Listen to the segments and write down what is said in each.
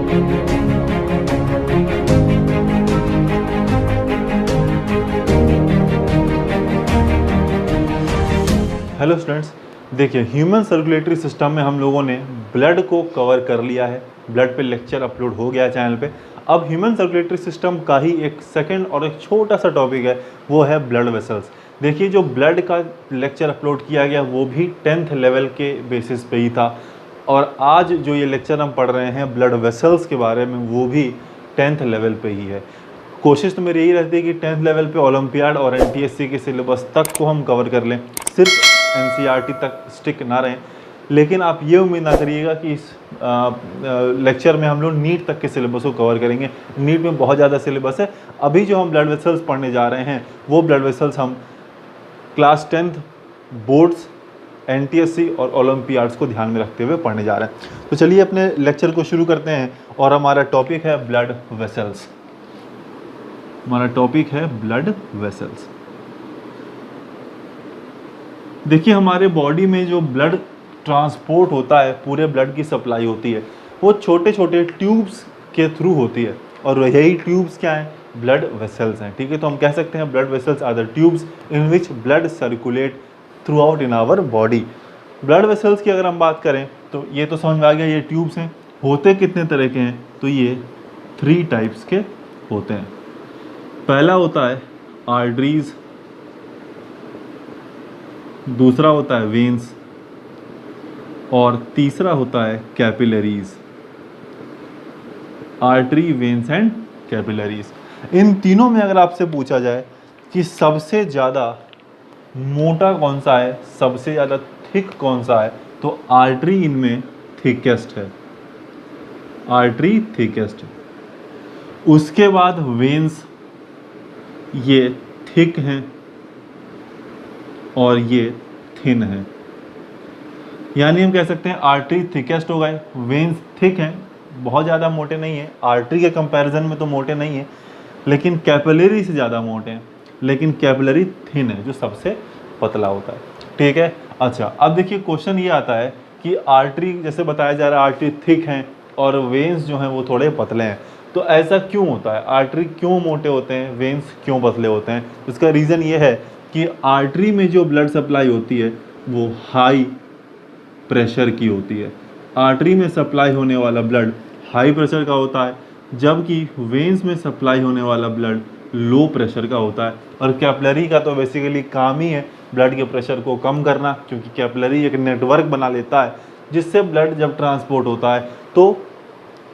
Hello students, देखिए human circulatory system में हम लोगों ने ब्लड को कवर कर लिया है। ब्लड पे लेक्चर अपलोड हो गया है चैनल पे। अब ह्यूमन सर्कुलेटरी सिस्टम का ही एक सेकंड और एक छोटा सा टॉपिक है, वो है ब्लड वेसल्स। देखिए जो ब्लड का लेक्चर अपलोड किया गया वो भी 10th लेवल के बेसिस पे ही था, और आज जो ये लेक्चर हम पढ़ रहे हैं ब्लड वेसल्स के बारे में वो भी 10th लेवल पे ही है। कोशिश तो मेरी यही रहती है कि 10th लेवल पे ओलंपियाड और एनटीएससी के सिलेबस तक को हम कवर कर लें, सिर्फ एनसीईआरटी तक स्टिक ना रहें। लेकिन आप ये उम्मीद ना करिएगा कि इस लेक्चर में हम लोग नीट तक के सिलेबस को कवर करेंगे। नीट में बहुत ज़्यादा सिलेबस है। अभी जो हम ब्लड वेसल्स पढ़ने जा रहे हैं वो ब्लड वेसल्स हम क्लास 10th बोर्ड्स, एनटीएससी और ओलंपियाड्स को ध्यान में रखते हुए पढ़ने जा रहे हैं। तो चलिए अपने लेक्चर को शुरू करते हैं, और हमारा टॉपिक है ब्लड वेसल्स। हमारा टॉपिक है ब्लड वेसल्स। देखिए हमारे बॉडी में जो ब्लड ट्रांसपोर्ट होता है, पूरे ब्लड की सप्लाई होती है, वो छोटे छोटे ट्यूब्स के थ्रू होती है, और यही ट्यूब्स क्या हैं? ब्लड वेसल्स हैं। ठीक है, तो हम कह सकते हैं blood vessels are the tubes in which blood circulate throughout in our body. Blood vessels की अगर हम बात करें तो ये तो समझ में आ गया, ये ट्यूब्स हैं। होते कितने तरह के हैं? तो ये 3 टाइप्स के होते हैं। पहला होता है आर्टरीज, दूसरा होता है वेन्स, और तीसरा होता है capillaries. Artery, veins and capillaries. इन तीनों में अगर आपसे पूछा जाए कि सबसे ज़्यादा मोटा कौन सा है, सबसे ज़्यादा थिक कौन सा है, तो आर्टरी इनमें थिकेस्ट है। आर्टरी थिकेस्ट है। उसके बाद वेन्स, ये थिक हैं और ये थिन है। यानी हम कह सकते हैं आर्टरी थिकेस्ट हो गए, वेन्स थिक हैं, बहुत ज़्यादा मोटे नहीं हैं, आर्टरी के कंपैरिजन में तो मोटे नहीं हैं, लेकिन कैपिलरी से ज़्यादा मोटे हैं, लेकिन कैपिलरी थिन है जो सबसे पतला होता है। ठीक है, अच्छा अब देखिए क्वेश्चन ये आता है कि आर्टरी, जैसे बताया जा रहा है आर्टरी थिक हैं और वेन्स जो हैं वो थोड़े पतले हैं, तो ऐसा क्यों होता है? आर्टरी क्यों मोटे होते हैं, वेन्स क्यों पतले होते हैं? इसका रीज़न ये है कि आर्टरी में जो ब्लड सप्लाई होती है वो हाई प्रेशर की होती है। आर्टरी में सप्लाई होने वाला ब्लड हाई प्रेशर का होता है, जबकि वेन्स में सप्लाई होने वाला ब्लड लो प्रेशर का होता है। और कैपिलरी का तो बेसिकली काम ही है ब्लड के प्रेशर को कम करना, क्योंकि कैपिलरी एक नेटवर्क बना लेता है जिससे ब्लड जब ट्रांसपोर्ट होता है तो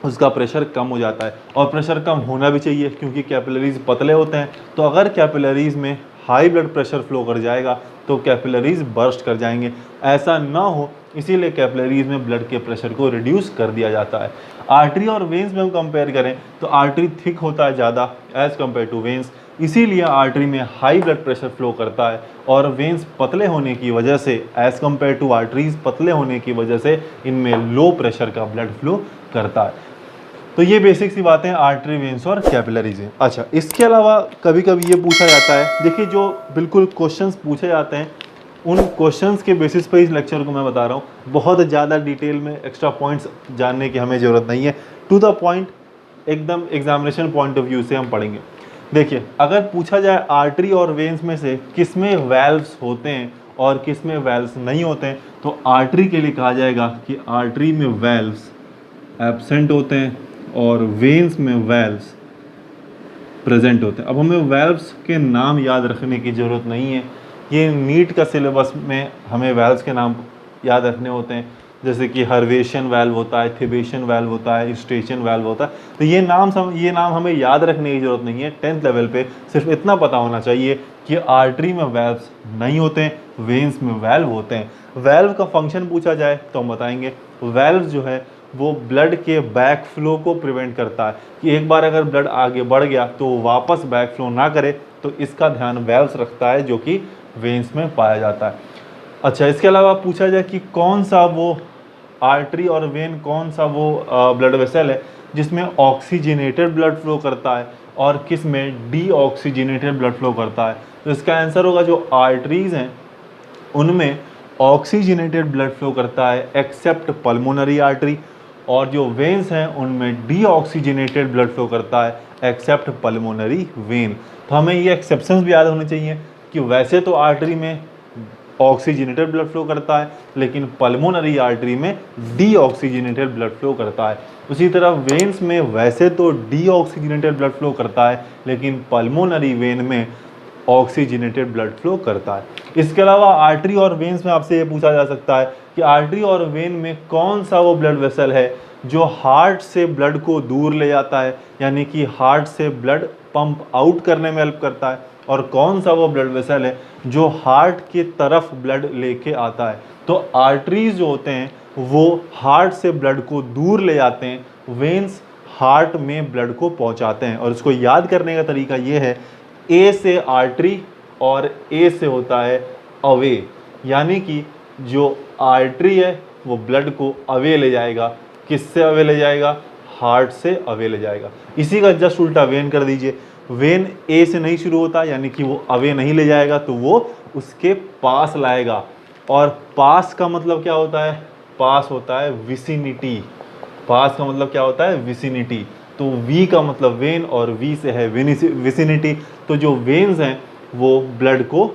उसका प्रेशर कम हो जाता है। और प्रेशर कम होना भी चाहिए क्योंकि कैपिलरीज पतले होते हैं, तो अगर कैपिलरीज में हाई ब्लड प्रेशर फ्लो कर जाएगा तो कैपिलरीज बर्स्ट कर जाएंगे। ऐसा ना हो इसीलिए कैपिलरीज में ब्लड के प्रेशर को रिड्यूस कर दिया जाता है। आर्टरी और वेन्स में हम कंपेयर करें तो आर्टरी थिक होता है ज़्यादा एज़ कम्पेयर टू वेन्स, इसीलिए आर्टरी में हाई ब्लड प्रेशर फ्लो करता है, और वेन्स पतले होने की वजह से एज़ कम्पेयर टू आर्टरीज पतले होने की वजह से इनमें लो प्रेशर का ब्लड फ्लो करता है। तो ये बेसिक सी बातें आर्टरी, वेन्स और कैपिलरीज हैं। अच्छा, इसके अलावा कभी कभी ये पूछा जाता है, देखिए जो बिल्कुल क्वेश्चंस पूछे जाते हैं उन क्वेश्चंस के बेसिस पे इस लेक्चर को मैं बता रहा हूँ। बहुत ज़्यादा डिटेल में एक्स्ट्रा पॉइंट्स जानने की हमें ज़रूरत नहीं है, टू द पॉइंट एकदम एग्जामिनेशन पॉइंट ऑफ व्यू से हम पढ़ेंगे। देखिए अगर पूछा जाए आर्टरी और वेन्स में से किस में वेल्व्स होते हैं और किस में वेल्व्स नहीं होते हैं, तो आर्टरी के लिए कहा जाएगा कि आर्टरी में वेल्व्स एब्सेंट होते हैं और वेन्स में वेल्व्स प्रेजेंट होते हैं। अब हमें वेल्व्स के नाम याद रखने की ज़रूरत नहीं है, ये नीट का सिलेबस में हमें वेल्व्स के नाम याद रखने होते हैं, जैसे कि हर्वेशन वेल्व होता है, थिबेशन वेल्व होता है, स्टेशन वेल्व होता है। तो ये नाम हमें याद रखने की ज़रूरत नहीं है। 10th लेवल पे सिर्फ इतना पता होना चाहिए कि आर्टरी में वेल्व्स नहीं होते हैं, वेन्स में वेल्व होते हैं। वेल्व का फंक्शन पूछा जाए तो हम बताएंगे वेल्व जो है वो ब्लड के बैक फ्लो को प्रिवेंट करता है, कि एक बार अगर ब्लड आगे बढ़ गया तो वापस बैक फ्लो ना करे, तो इसका ध्यान वेल्व्स रखता है जो कि वेन्स में पाया जाता है। अच्छा, इसके अलावा पूछा जाए कि कौन सा वो आर्टरी और वेन, कौन सा वो ब्लड वेसल है जिसमें ऑक्सीजनेटेड ब्लड फ्लो करता है और किस में डीऑक्सीजनेटेड ब्लड फ्लो करता है, तो इसका आंसर होगा जो आर्टरीज हैं उनमें ऑक्सीजनेटेड ब्लड फ्लो करता है एक्सेप्ट पल्मोनरी आर्टरी, और जो वेन्स हैं उनमें डीऑक्सीजनेटेड ब्लड फ्लो करता है एक्सेप्ट पल्मोनरी वेन। तो हमें ये एक्सेप्शंस भी याद होने चाहिए कि वैसे तो आर्टरी में ऑक्सीजनेटेड ब्लड फ्लो करता है, लेकिन पल्मोनरी आर्टरी में डीऑक्सीजनेटेड ब्लड फ्लो करता है। उसी तरह वेन्स में वैसे तो डीऑक्सीजनेटेड ब्लड फ्लो करता है, लेकिन पल्मोनरी वेन में ऑक्सीजनेटेड ब्लड फ्लो करता है। इसके अलावा आर्टरी और वेन्स में आपसे ये पूछा जा सकता है कि आर्टरी और वेन में कौन सा वो ब्लड वेसल है जो हार्ट से ब्लड को दूर ले जाता है, यानी कि हार्ट से ब्लड पंप आउट करने में हेल्प करता है, और कौन सा वो ब्लड वेसल है जो हार्ट की तरफ ब्लड लेके आता है। तो आर्टरीज जो होते हैं वो हार्ट से ब्लड को दूर ले जाते हैं, वेन्स हार्ट में ब्लड को पहुंचाते हैं। और इसको याद करने का तरीका ये है, ए से आर्टरी और ए से होता है अवे, यानी कि जो आर्टरी है वो ब्लड को अवे ले जाएगा। किससे अवे ले जाएगा? हार्ट से अवे ले जाएगा। इसी का जस्ट उल्टा वेन कर दीजिए, वेन ए से नहीं शुरू होता, यानी कि वो अवे नहीं ले जाएगा, तो वो उसके पास लाएगा। और पास का मतलब क्या होता है? पास होता है विसिनिटी। पास का मतलब क्या होता है? विसिनिटी। तो वी का मतलब वेन और वी से है विसिनिटी। तो जो वेन्स हैं वो ब्लड को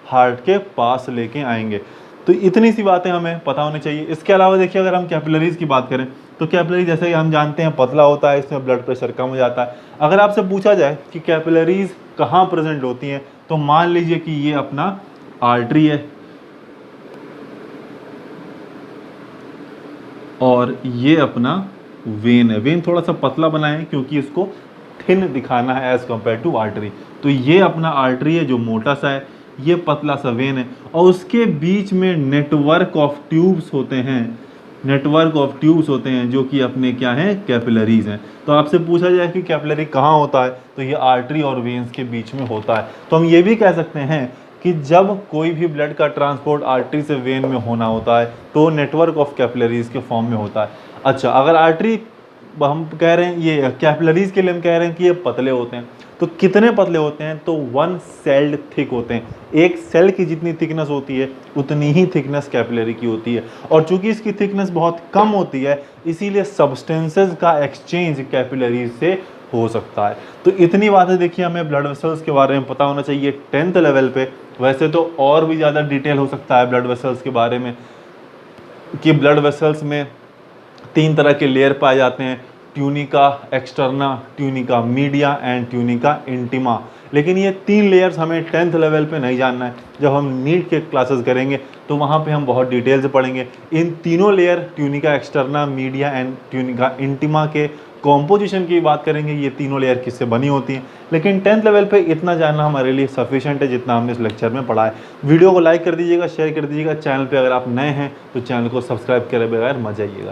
हार्ट के पास लेके आएंगे। तो इतनी सी बातें हमें पता होनी चाहिए। इसके अलावा देखिए, अगर हम कैपिलरीज की बात करें तो कैपिलरी जैसे कि हम जानते हैं पतला होता है, इसमें ब्लड प्रेशर कम हो जाता है। अगर आपसे पूछा जाए कि कैपिलरीज कहाँ प्रेजेंट होती हैं, तो मान लीजिए कि ये अपना आर्टरी है और ये अपना वेन है। वेन थोड़ा सा पतला बनाए क्योंकि इसको थिन दिखाना है एज कंपेयर टू आर्टरी। तो ये अपना आर्टरी है जो मोटा सा है, ये पतला सा वेन है, और उसके बीच में नेटवर्क ऑफ ट्यूब्स होते हैं। नेटवर्क ऑफ ट्यूब्स होते हैं जो कि अपने क्या हैं? कैपिलरीज हैं। तो आपसे पूछा जाए कि कैपिलरी कहाँ होता है, तो ये आर्टरी और वेन्स के बीच में होता है। तो हम ये भी कह सकते हैं कि जब कोई भी ब्लड का ट्रांसपोर्ट आर्टरी से वेन में होना होता है तो नेटवर्क ऑफ कैपिलरीज के फॉर्म में होता है। अच्छा, अगर आर्टरी हम कह रहे हैं, ये कैपिलरीज के लिए हम कह रहे हैं कि ये पतले होते हैं, तो कितने पतले होते हैं? तो 1 सेल्ड थिक होते हैं। एक सेल की जितनी थिकनेस होती है उतनी ही थिकनेस कैपिलरी की होती है। और चूंकि इसकी थिकनेस बहुत कम होती है, इसीलिए सब्सटेंसेस का एक्सचेंज कैपिलरीज से हो सकता है। तो इतनी बातें देखिए हमें ब्लड वेसल्स के बारे में पता होना चाहिए 10th लेवल पे। वैसे तो और भी ज़्यादा डिटेल हो सकता है ब्लड वेसल्स के बारे में, कि ब्लड वेसल्स में 3 तरह के लेयर पाए जाते हैं, tunica externa, tunica media and tunica intima. लेकिन ये 3 लेयर्स हमें 10th लेवल पे नहीं जानना है। जब हम नीट के क्लासेस करेंगे तो वहाँ पे हम बहुत डिटेल से पढ़ेंगे। इन तीनों layer tunica externa, media and tunica intima के कॉम्पोजिशन की बात करेंगे, ये तीनों लेयर किससे बनी होती हैं। लेकिन 10th लेवल पे इतना जानना हमारे लिए सफिशिएंट है जितना हमने इस लेक्चर में पढ़ा है। वीडियो को लाइक कर दीजिएगा, शेयर कर दीजिएगा। चैनल पे अगर आप नए हैं तो चैनल को सब्सक्राइब करे बगैर मत जाइएगा।